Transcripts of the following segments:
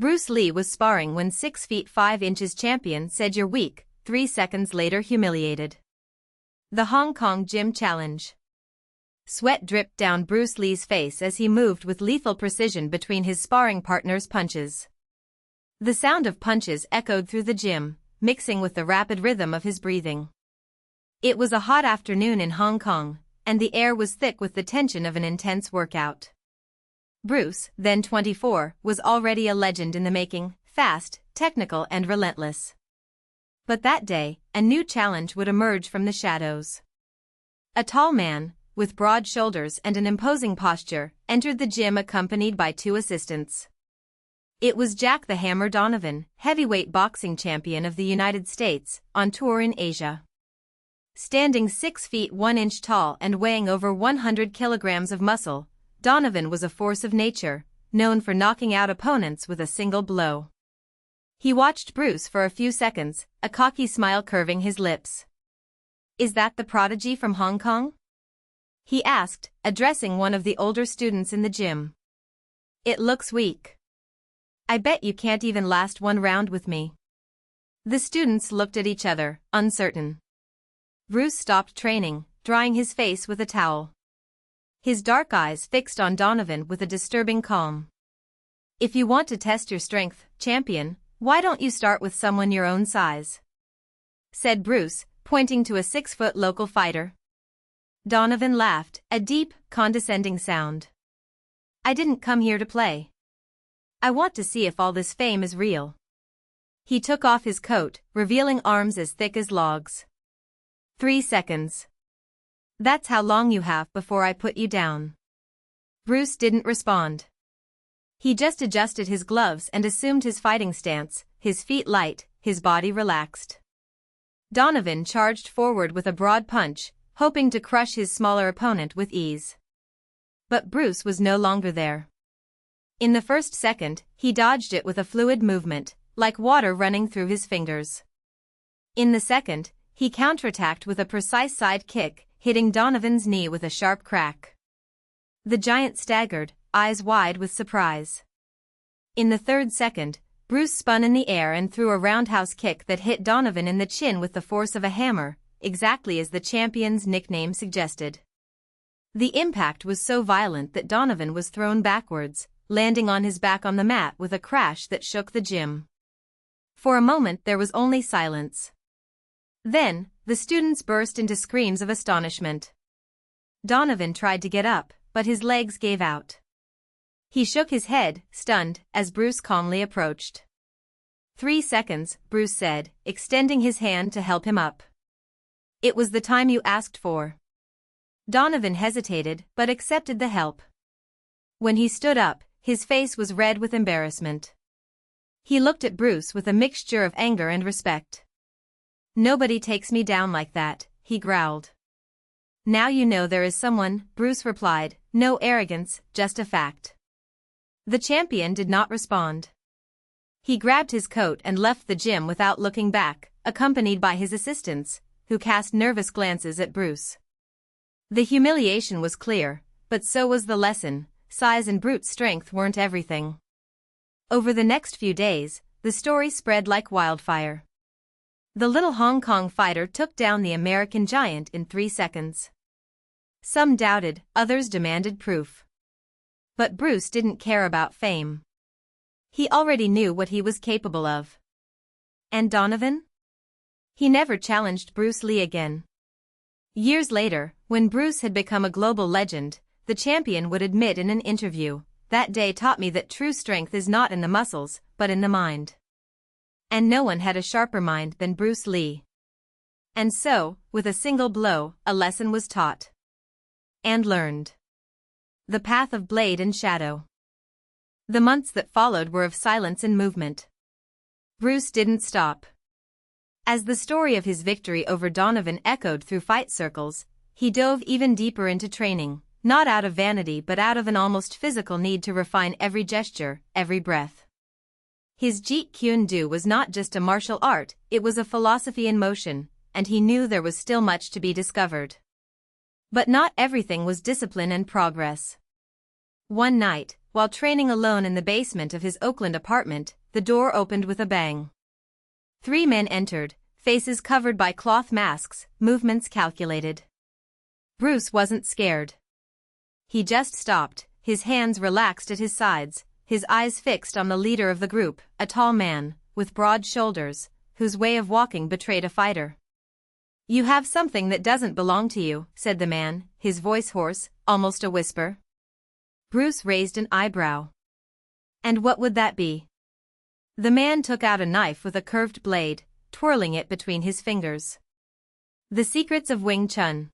Bruce Lee was sparring when 6 feet 5 inches champion said you're weak, 3 seconds later humiliated. The Hong Kong Gym Challenge. Sweat dripped down Bruce Lee's face as he moved with lethal precision between his sparring partner's punches. The sound of punches echoed through the gym, mixing with the rapid rhythm of his breathing. It was a hot afternoon in Hong Kong, and the air was thick with the tension of an intense workout. Bruce, then 24, was already a legend in the making, fast, technical and relentless. But that day, a new challenge would emerge from the shadows. A tall man, with broad shoulders and an imposing posture, entered the gym accompanied by 2 assistants. It was Jack the Hammer Donovan, heavyweight boxing champion of the United States, on tour in Asia. Standing 6 feet 1 inch tall and weighing over 100 kilograms of muscle, Donovan was a force of nature, known for knocking out opponents with a single blow. He watched Bruce for a few seconds, a cocky smile curving his lips. "Is that the prodigy from Hong Kong?" he asked, addressing one of the older students in the gym. "It looks weak. I bet you can't even last 1 round with me." The students looked at each other, uncertain. Bruce stopped training, drying his face with a towel. His dark eyes fixed on Donovan with a disturbing calm. "If you want to test your strength, champion, why don't you start with someone your own size?" said Bruce, pointing to a 6-foot local fighter. Donovan laughed, a deep, condescending sound. "I didn't come here to play. I want to see if all this fame is real." He took off his coat, revealing arms as thick as logs. 3 seconds. "That's how long you have before I put you down." Bruce didn't respond. He just adjusted his gloves and assumed his fighting stance, his feet light, his body relaxed. Donovan charged forward with a broad punch, hoping to crush his smaller opponent with ease. But Bruce was no longer there. In the first second, he dodged it with a fluid movement, like water running through his fingers. In the second, he counterattacked with a precise side kick, hitting Donovan's knee with a sharp crack. The giant staggered, eyes wide with surprise. In the third second, Bruce spun in the air and threw a roundhouse kick that hit Donovan in the chin with the force of a hammer, exactly as the champion's nickname suggested. The impact was so violent that Donovan was thrown backwards, landing on his back on the mat with a crash that shook the gym. For a moment there was only silence. Then, the students burst into screams of astonishment. Donovan tried to get up, but his legs gave out. He shook his head, stunned, as Bruce calmly approached. 3 seconds, Bruce said, extending his hand to help him up. "It was the time you asked for." Donovan hesitated, but accepted the help. When he stood up, his face was red with embarrassment. He looked at Bruce with a mixture of anger and respect. "Nobody takes me down like that," he growled. "Now you know there is someone," Bruce replied, "no arrogance, just a fact." The champion did not respond. He grabbed his coat and left the gym without looking back, accompanied by his assistants, who cast nervous glances at Bruce. The humiliation was clear, but so was the lesson: size and brute strength weren't everything. Over the next few days, the story spread like wildfire. The little Hong Kong fighter took down the American giant in 3 seconds. Some doubted, others demanded proof. But Bruce didn't care about fame. He already knew what he was capable of. And Donovan? He never challenged Bruce Lee again. Years later, when Bruce had become a global legend, the champion would admit in an interview, "That day taught me that true strength is not in the muscles, but in the mind." And no one had a sharper mind than Bruce Lee. And so, with a single blow, a lesson was taught. And learned. The path of blade and shadow. The months that followed were of silence and movement. Bruce didn't stop. As the story of his victory over Donovan echoed through fight circles, he dove even deeper into training, not out of vanity but out of an almost physical need to refine every gesture, every breath. His Jeet Kune Do was not just a martial art, it was a philosophy in motion, and he knew there was still much to be discovered. But not everything was discipline and progress. One night, while training alone in the basement of his Oakland apartment, the door opened with a bang. 3 men entered, faces covered by cloth masks, movements calculated. Bruce wasn't scared. He just stopped, his hands relaxed at his sides, his eyes fixed on the leader of the group, a tall man, with broad shoulders, whose way of walking betrayed a fighter. "You have something that doesn't belong to you," said the man, his voice hoarse, almost a whisper. Bruce raised an eyebrow. "And what would that be?" The man took out a knife with a curved blade, twirling it between his fingers. "The secrets of Wing Chun.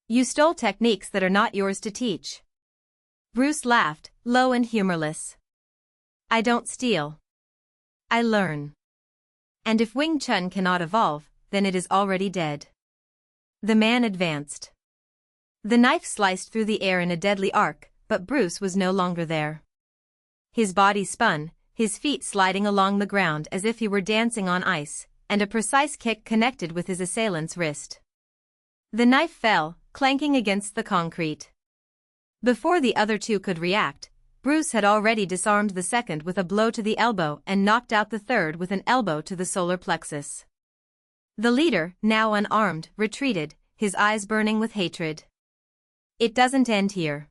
You stole techniques that are not yours to teach." Bruce laughed, low and humorless. "I don't steal. I learn. And if Wing Chun cannot evolve, then it is already dead." The man advanced. The knife sliced through the air in a deadly arc, but Bruce was no longer there. His body spun, his feet sliding along the ground as if he were dancing on ice, and a precise kick connected with his assailant's wrist. The knife fell, clanking against the concrete. Before the other 2 could react, Bruce had already disarmed the second with a blow to the elbow and knocked out the third with an elbow to the solar plexus. The leader, now unarmed, retreated, his eyes burning with hatred. "It doesn't end here.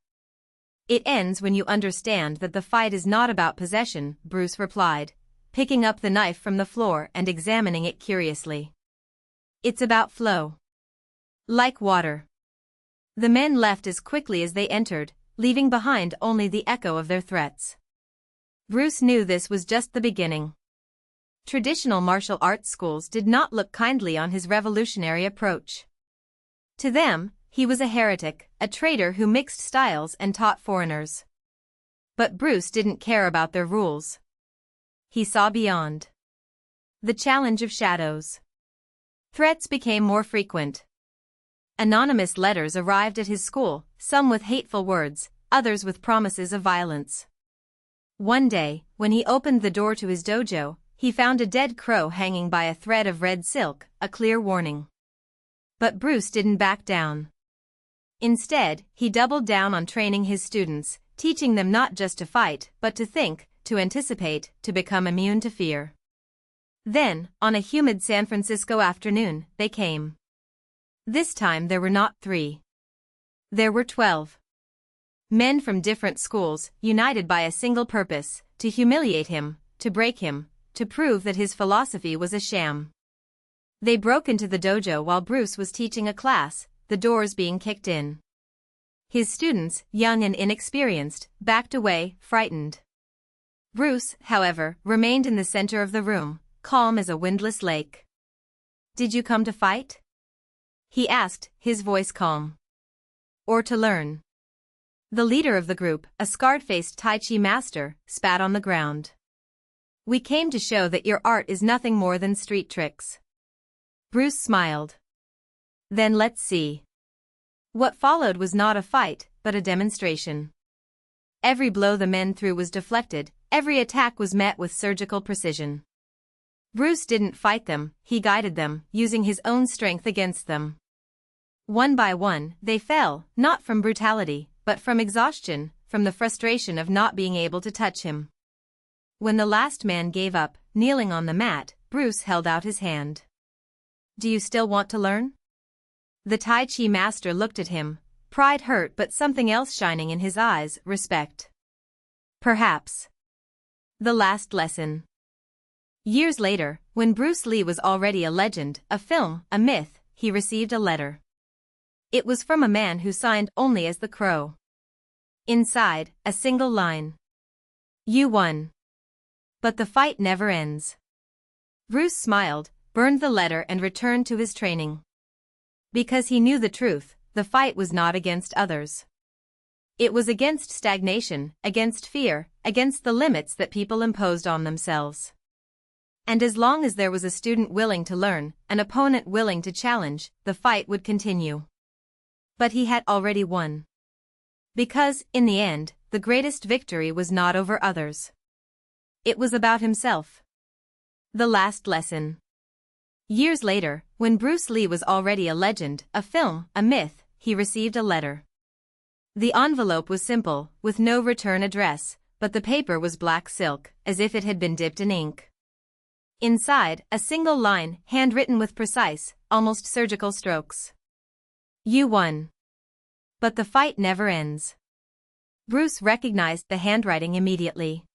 It ends when you understand that the fight is not about possession," Bruce replied, picking up the knife from the floor and examining it curiously. "It's about flow. Like water." The men left as quickly as they entered, leaving behind only the echo of their threats. Bruce knew this was just the beginning. Traditional martial arts schools did not look kindly on his revolutionary approach. To them, he was a heretic, a traitor who mixed styles and taught foreigners. But Bruce didn't care about their rules. He saw beyond. The challenge of shadows. Threats became more frequent. Anonymous letters arrived at his school, some with hateful words, others with promises of violence. One day, when he opened the door to his dojo, he found a dead crow hanging by a thread of red silk, a clear warning. But Bruce didn't back down. Instead, he doubled down on training his students, teaching them not just to fight, but to think, to anticipate, to become immune to fear. Then, on a humid San Francisco afternoon, they came. This time there were not 3. There were 12. Men from different schools, united by a single purpose, to humiliate him, to break him, to prove that his philosophy was a sham. They broke into the dojo while Bruce was teaching a class, the doors being kicked in. His students, young and inexperienced, backed away, frightened. Bruce, however, remained in the center of the room, calm as a windless lake. "Did you come to fight?" he asked, his voice calm. "Or to learn?" The leader of the group, a scarred-faced Tai Chi master, spat on the ground. "We came to show that your art is nothing more than street tricks." Bruce smiled. "Then let's see." What followed was not a fight, but a demonstration. Every blow the men threw was deflected, every attack was met with surgical precision. Bruce didn't fight them, he guided them, using his own strength against them. One by one, they fell, not from brutality, but from exhaustion, from the frustration of not being able to touch him. When the last man gave up, kneeling on the mat, Bruce held out his hand. "Do you still want to learn?" The Tai Chi master looked at him, pride hurt but something else shining in his eyes, respect. "Perhaps." The last lesson. Years later, when Bruce Lee was already a legend, a film, a myth, he received a letter. It was from a man who signed only as the Crow. Inside, a single line. "You won. But the fight never ends." Bruce smiled, burned the letter and returned to his training. Because he knew the truth, the fight was not against others. It was against stagnation, against fear, against the limits that people imposed on themselves. And as long as there was a student willing to learn, an opponent willing to challenge, the fight would continue. But he had already won. Because, in the end, the greatest victory was not over others. It was about himself. The last lesson. Years later, when Bruce Lee was already a legend, a film, a myth, he received a letter. The envelope was simple, with no return address, but the paper was black silk, as if it had been dipped in ink. Inside, a single line, handwritten with precise, almost surgical strokes. You won. But the fight never ends. Bruce recognized the handwriting immediately.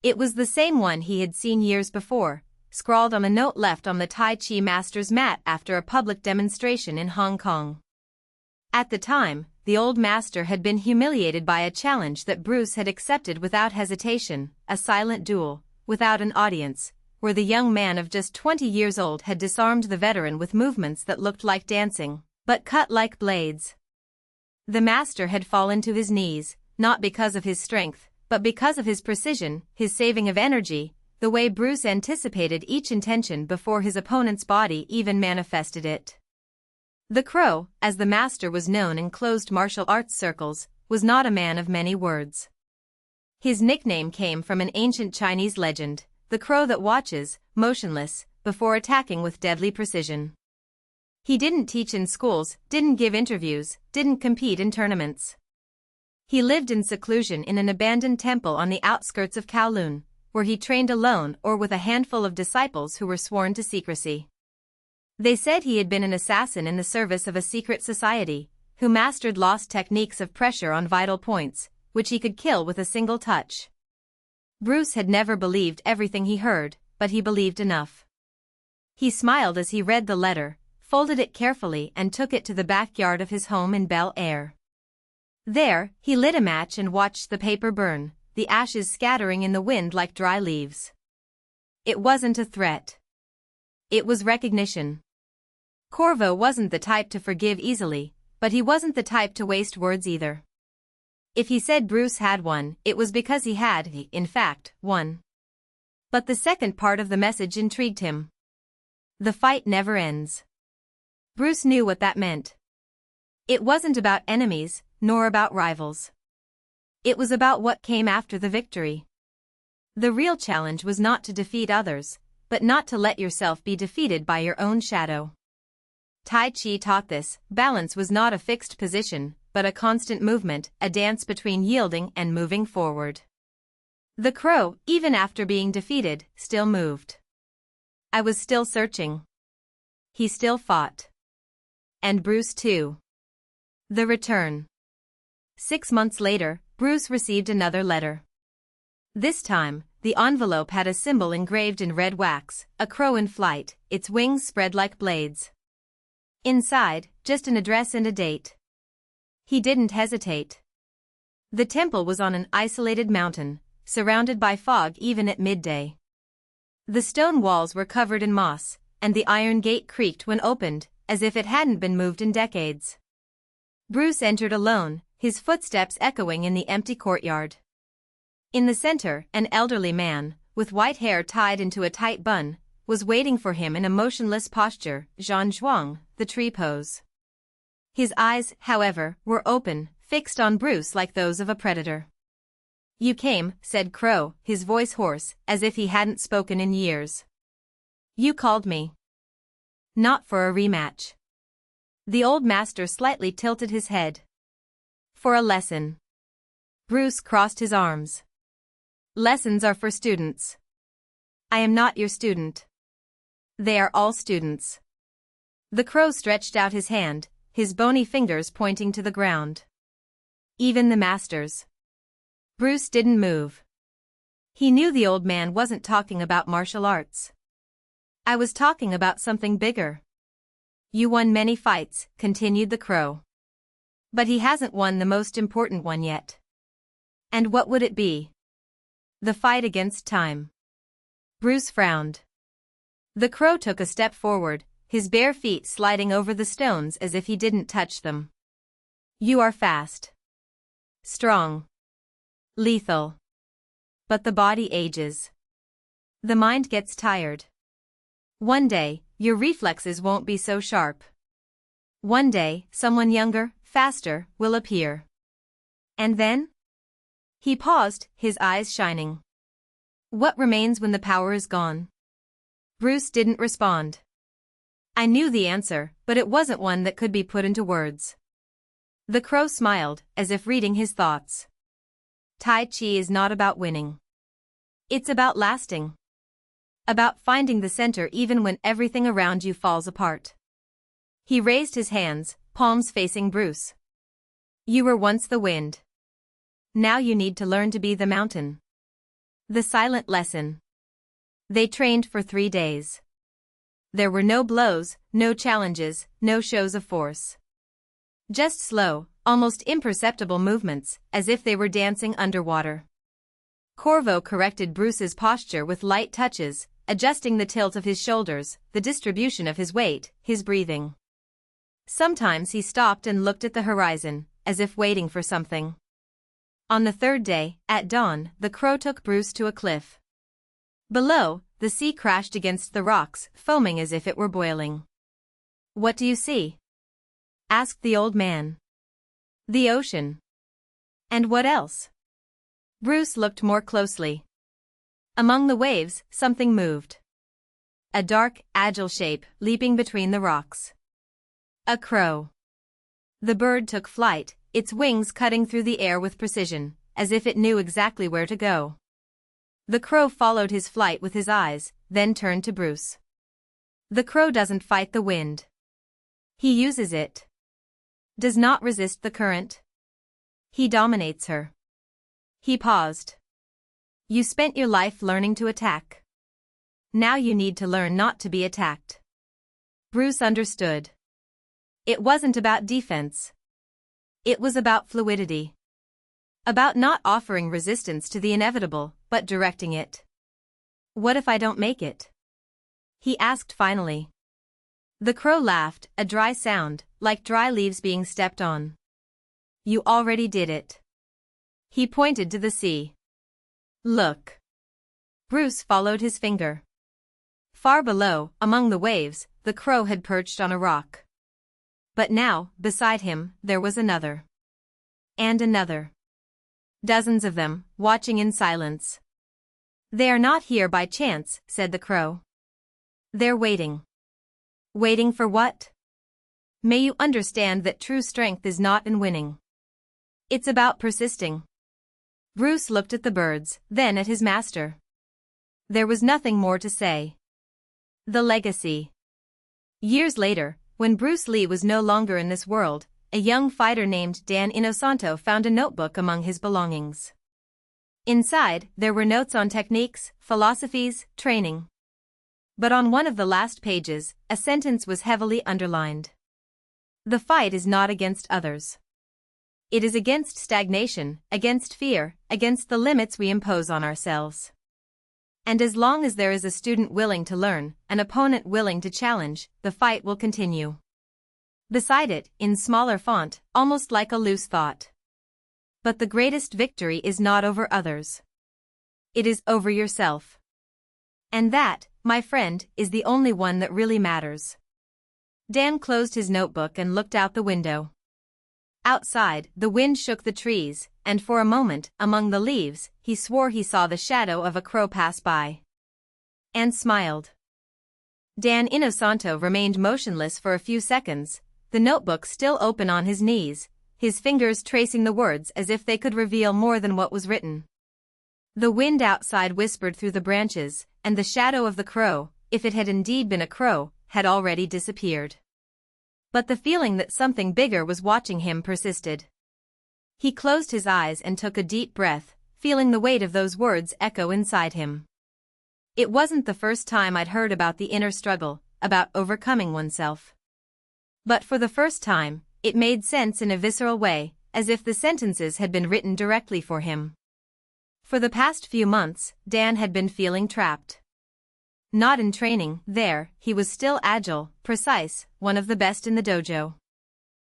It was the same one he had seen years before, scrawled on a note left on the Tai Chi master's mat after a public demonstration in Hong Kong. At the time, the old master had been humiliated by a challenge that Bruce had accepted without hesitation, a silent duel, without an audience, where the young man of just 20 years old had disarmed the veteran with movements that looked like dancing, but cut like blades. The master had fallen to his knees, not because of his strength, but because of his precision, his saving of energy, the way Bruce anticipated each intention before his opponent's body even manifested it. The Crow, as the master was known in closed martial arts circles, was not a man of many words. His nickname came from an ancient Chinese legend, the crow that watches, motionless, before attacking with deadly precision. He didn't teach in schools, didn't give interviews, didn't compete in tournaments. He lived in seclusion in an abandoned temple on the outskirts of Kowloon, where he trained alone or with a handful of disciples who were sworn to secrecy. They said he had been an assassin in the service of a secret society, who mastered lost techniques of pressure on vital points, which he could kill with a single touch. Bruce had never believed everything he heard, but he believed enough. He smiled as he read the letter, folded it carefully and took it to the backyard of his home in Bel Air. There, he lit a match and watched the paper burn, the ashes scattering in the wind like dry leaves. It wasn't a threat. It was recognition. Corvo wasn't the type to forgive easily, but he wasn't the type to waste words either. If he said Bruce had won, it was because he had, in fact, won. But the second part of the message intrigued him. The fight never ends. Bruce knew what that meant. It wasn't about enemies, nor about rivals. It was about what came after the victory. The real challenge was not to defeat others, but not to let yourself be defeated by your own shadow. Tai Chi taught this: balance was not a fixed position, but a constant movement, a dance between yielding and moving forward. The Crow, even after being defeated, still moved. I was still searching. He still fought. And Bruce too. The return. 6 months later, Bruce received another letter. This time, the envelope had a symbol engraved in red wax, a crow in flight, its wings spread like blades. Inside, just an address and a date. He didn't hesitate. The temple was on an isolated mountain, surrounded by fog even at midday. The stone walls were covered in moss, and the iron gate creaked when opened, as if it hadn't been moved in decades. Bruce entered alone, his footsteps echoing in the empty courtyard. In the center, an elderly man, with white hair tied into a tight bun, was waiting for him in a motionless posture, Zhan Zhuang, the tree pose. His eyes, however, were open, fixed on Bruce like those of a predator. You came, said Crow, his voice hoarse, as if he hadn't spoken in years. You called me. Not for a rematch. The old master slightly tilted his head. For a lesson. Bruce crossed his arms. Lessons are for students. I am not your student. They are all students. The Crow stretched out his hand, his bony fingers pointing to the ground. Even the masters. Bruce didn't move. He knew the old man wasn't talking about martial arts. I was talking about something bigger. You won many fights, continued the Crow. But he hasn't won the most important one yet. And what would it be? The fight against time. Bruce frowned. The Crow took a step forward, his bare feet sliding over the stones as if he didn't touch them. You are fast. Strong. Lethal. But the body ages. The mind gets tired. One day, your reflexes won't be so sharp. One day, someone younger, faster, will appear. And then? He paused, his eyes shining. What remains when the power is gone? Bruce didn't respond. I knew the answer, but it wasn't one that could be put into words. The crow smiled, as if reading his thoughts. Tai Chi is not about winning. It's about lasting. About finding the center even when everything around you falls apart. He raised his hands, palms facing Bruce. You were once the wind. Now you need to learn to be the mountain. The silent lesson. They trained for 3 days. There were no blows, no challenges, no shows of force. Just slow, almost imperceptible movements, as if they were dancing underwater. Corvo corrected Bruce's posture with light touches, adjusting the tilt of his shoulders, the distribution of his weight, his breathing. Sometimes he stopped and looked at the horizon, as if waiting for something. On the 3rd day, at dawn, the crow took Bruce to a cliff. Below, the sea crashed against the rocks, foaming as if it were boiling. What do you see? Asked the old man. The ocean. And what else? Bruce looked more closely. Among the waves, something moved. A dark, agile shape, leaping between the rocks. A crow. The bird took flight, its wings cutting through the air with precision, as if it knew exactly where to go. The crow followed his flight with his eyes, then turned to Bruce. The crow doesn't fight the wind. He uses it. Does not resist the current. He dominates her. He paused. You spent your life learning to attack. Now you need to learn not to be attacked. Bruce understood. It wasn't about defense. It was about fluidity. About not offering resistance to the inevitable, but directing it. What if I don't make it? He asked finally. The crow laughed, a dry sound, like dry leaves being stepped on. You already did it. He pointed to the sea. Look. Bruce followed his finger. Far below, among the waves, the crow had perched on a rock. But now, beside him, there was another. And another. Dozens of them, watching in silence. They are not here by chance, said the crow. They're waiting. Waiting for what? May you understand that true strength is not in winning. It's about persisting. Bruce looked at the birds, then at his master. There was nothing more to say. The legacy. Years later, when Bruce Lee was no longer in this world, a young fighter named Dan Inosanto found a notebook among his belongings. Inside, there were notes on techniques, philosophies, training. But on one of the last pages, a sentence was heavily underlined. The fight is not against others. It is against stagnation, against fear, against the limits we impose on ourselves. And as long as there is a student willing to learn, an opponent willing to challenge, the fight will continue. Beside it, in smaller font, almost like a loose thought. But the greatest victory is not over others. It is over yourself. And that, my friend, is the only one that really matters. Dan closed his notebook and looked out the window. Outside, the wind shook the trees, and for a moment, among the leaves, he swore he saw the shadow of a crow pass by. And smiled. Dan Inosanto remained motionless for a few seconds, the notebook still open on his knees, his fingers tracing the words as if they could reveal more than what was written. The wind outside whispered through the branches, and the shadow of the crow, if it had indeed been a crow, had already disappeared. But the feeling that something bigger was watching him persisted. He closed his eyes and took a deep breath, feeling the weight of those words echo inside him. It wasn't the first time I'd heard about the inner struggle, about overcoming oneself. But for the first time, it made sense in a visceral way, as if the sentences had been written directly for him. For the past few months, Dan had been feeling trapped. Not in training, there, he was still agile, precise, one of the best in the dojo.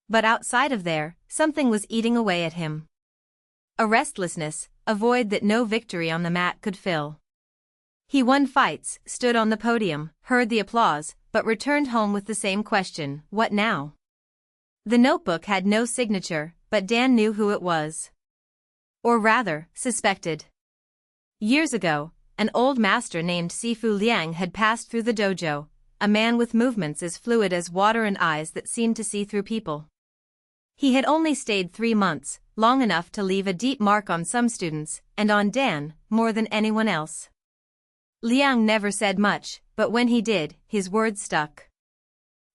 But outside of there, something was eating away at him. A restlessness, a void that no victory on the mat could fill. He won fights, stood on the podium, heard the applause, but returned home with the same question, what now? The notebook had no signature, but Dan knew who it was. Or rather, suspected. Years ago, an old master named Sifu Liang had passed through the dojo, a man with movements as fluid as water and eyes that seemed to see through people. He had only stayed 3 months, long enough to leave a deep mark on some students, and on Dan, more than anyone else. Liang never said much, but when he did, his words stuck.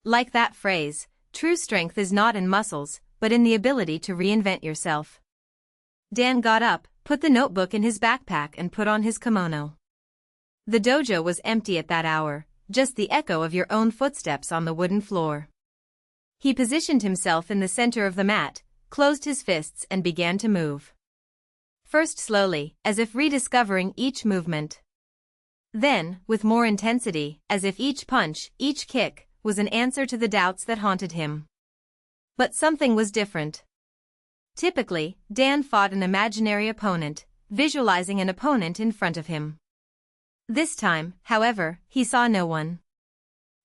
Like that phrase, true strength is not in muscles, but in the ability to reinvent yourself. Dan got up, put the notebook in his backpack and put on his kimono. The dojo was empty at that hour, just the echo of your own footsteps on the wooden floor. He positioned himself in the center of the mat, closed his fists and began to move. First slowly, as if rediscovering each movement. Then, with more intensity, as if each punch, each kick, was an answer to the doubts that haunted him. But something was different. Typically, Dan fought an imaginary opponent, visualizing an opponent in front of him. This time, however, he saw no one.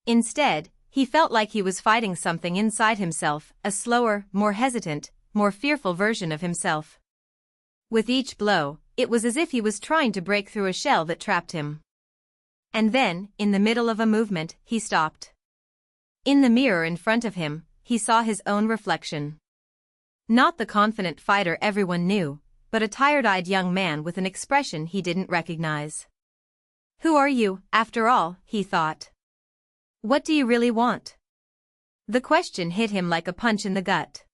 Instead, he felt like he was fighting something inside himself, a slower, more hesitant, more fearful version of himself. With each blow, it was as if he was trying to break through a shell that trapped him. And then, in the middle of a movement, he stopped. In the mirror in front of him, he saw his own reflection. Not the confident fighter everyone knew, but a tired-eyed young man with an expression he didn't recognize. "Who are you, after all?" he thought. "What do you really want?" The question hit him like a punch in the gut.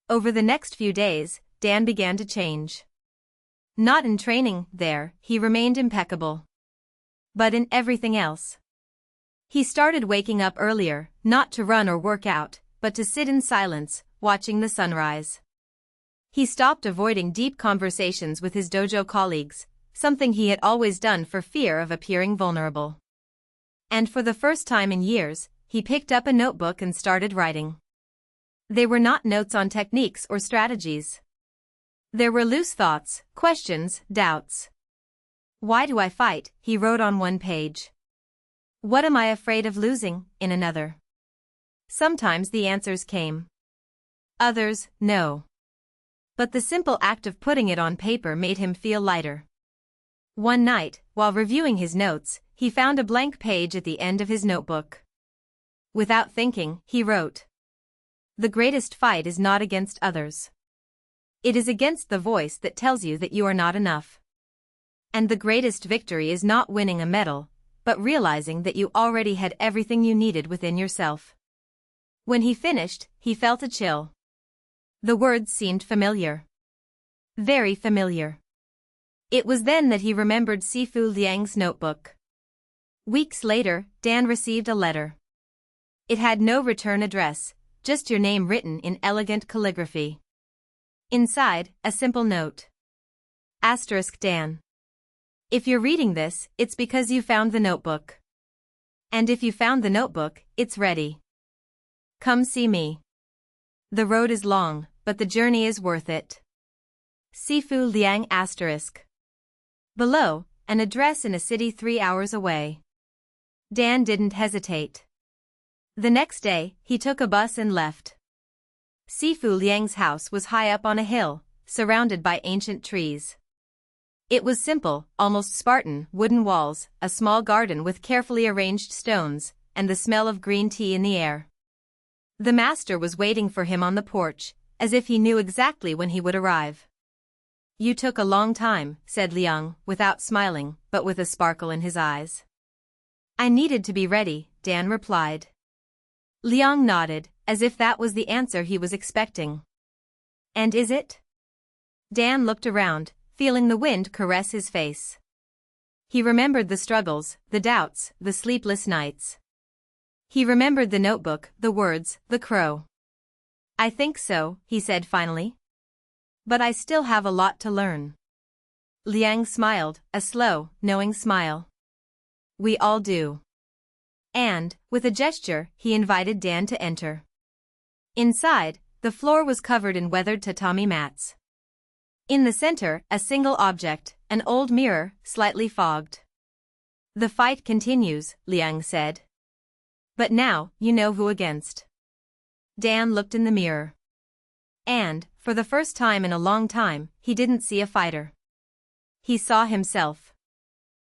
Over the next few days, Dan began to change. Not in training, there, he remained impeccable. But in everything else. He started waking up earlier, not to run or work out, but to sit in silence, watching the sunrise. He stopped avoiding deep conversations with his dojo colleagues, something he had always done for fear of appearing vulnerable. And for the first time in years, he picked up a notebook and started writing. They were not notes on techniques or strategies. There were loose thoughts, questions, doubts. "Why do I fight?" he wrote on one page. "What am I afraid of losing?" in another. Sometimes the answers came. Others, no. But the simple act of putting it on paper made him feel lighter. One night, while reviewing his notes, he found a blank page at the end of his notebook. Without thinking, he wrote, "The greatest fight is not against others. It is against the voice that tells you that you are not enough. And the greatest victory is not winning a medal, but realizing that you already had everything you needed within yourself." When he finished, he felt a chill. The words seemed familiar. Very familiar. It was then that he remembered Sifu Liang's notebook. Weeks later, Dan received a letter. It had no return address, just your name written in elegant calligraphy. Inside, a simple note. * Dan. If you're reading this, it's because you found the notebook. And if you found the notebook, it's ready. Come see me. The road is long, but the journey is worth it. Sifu Liang *. Below, an address in a city 3 hours away. Dan didn't hesitate. The next day, he took a bus and left. Sifu Liang's house was high up on a hill, surrounded by ancient trees. It was simple, almost Spartan, wooden walls, a small garden with carefully arranged stones, and the smell of green tea in the air. The master was waiting for him on the porch, as if he knew exactly when he would arrive. "You took a long time," said Liang, without smiling, but with a sparkle in his eyes. "I needed to be ready," Dan replied. Liang nodded, as if that was the answer he was expecting. "And is it?" Dan looked around, feeling the wind caress his face. He remembered the struggles, the doubts, the sleepless nights. He remembered the notebook, the words, the crow. "I think so," he said finally. "But I still have a lot to learn." Liang smiled, a slow, knowing smile. "We all do." And, with a gesture, he invited Dan to enter. Inside, the floor was covered in weathered tatami mats. In the center, a single object, an old mirror, slightly fogged. "The fight continues," Liang said. "But now, you know who against." Dan looked in the mirror. And, for the first time in a long time, he didn't see a fighter. He saw himself.